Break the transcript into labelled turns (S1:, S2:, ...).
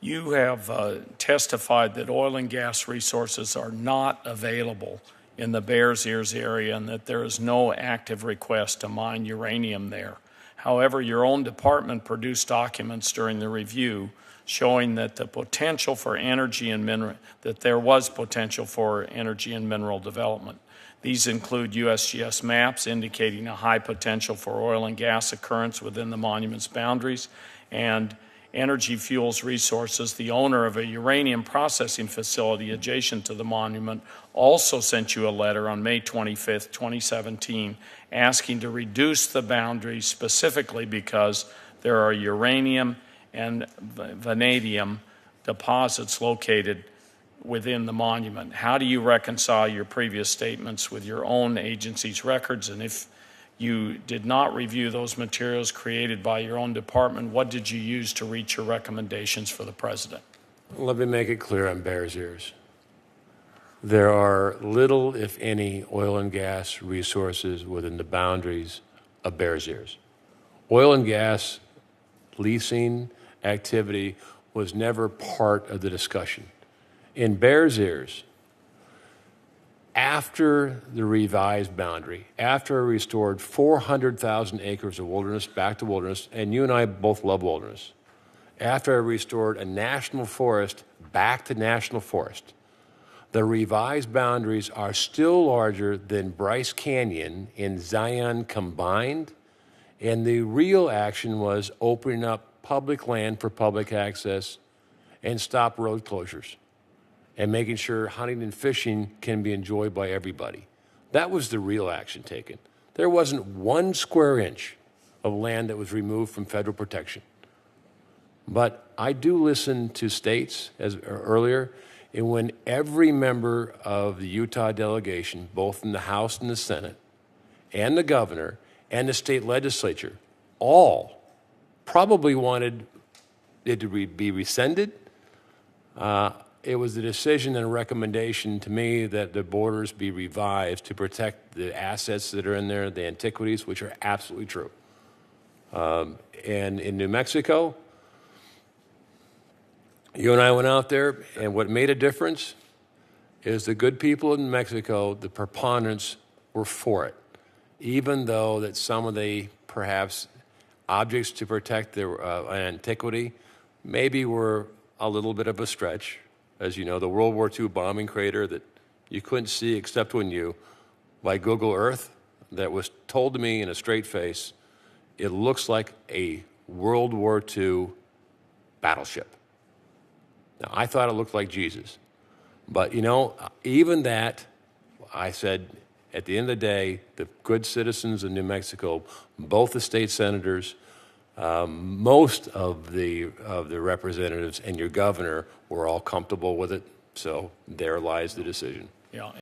S1: You have testified that oil and gas resources are not available in the Bears Ears area and that there is no active request to mine uranium there. However, your own department produced documents during the review showing that there was potential for energy and mineral development. These include USGS maps indicating a high potential for oil and gas occurrence within the monument's boundaries, and Energy Fuels Resources, the owner of a uranium processing facility adjacent to the monument, also sent you a letter on May 25th, 2017, asking to reduce the boundaries specifically because there are uranium and vanadium deposits located within the monument. How do you reconcile your previous statements with your own agency's records? And if you did not review those materials created by your own department, what did you use to reach your recommendations for the president?
S2: Let me make it clear on Bears Ears. There are little, if any, oil and gas resources within the boundaries of Bears Ears. Oil and gas leasing activity was never part of the discussion. In Bears Ears, after the revised boundary, after I restored 400,000 acres of wilderness back to wilderness, and you and I both love wilderness, after I restored a national forest back to national forest, the revised boundaries are still larger than Bryce Canyon and Zion combined, and the real action was opening up public land for public access and stop road closures and making sure hunting and fishing can be enjoyed by everybody. That was the real action taken. There wasn't 1 square inch of land that was removed from federal protection. But I do listen to states as earlier, and when every member of the Utah delegation, both in the House and the Senate, and the governor, and the state legislature, all probably wanted it to be rescinded, it was a decision and a recommendation to me that the borders be revised to protect the assets that are in there, the antiquities, which are absolutely true. And in New Mexico, you and I went out there, and what made a difference is the good people in Mexico, the preponderance, were for it, even though that some of the perhaps objects to protect their antiquity maybe were a little bit of a stretch. As you know, the World War II bombing crater that you couldn't see except when you, by Google Earth, that was told to me in a straight face, it looks like a World War II battleship. Now, I thought it looked like Jesus. But, you know, even that, I said, at the end of the day, the good citizens of New Mexico, both the state senators, most of the representatives and your governor were all comfortable with it, so there lies the decision.
S1: Yeah.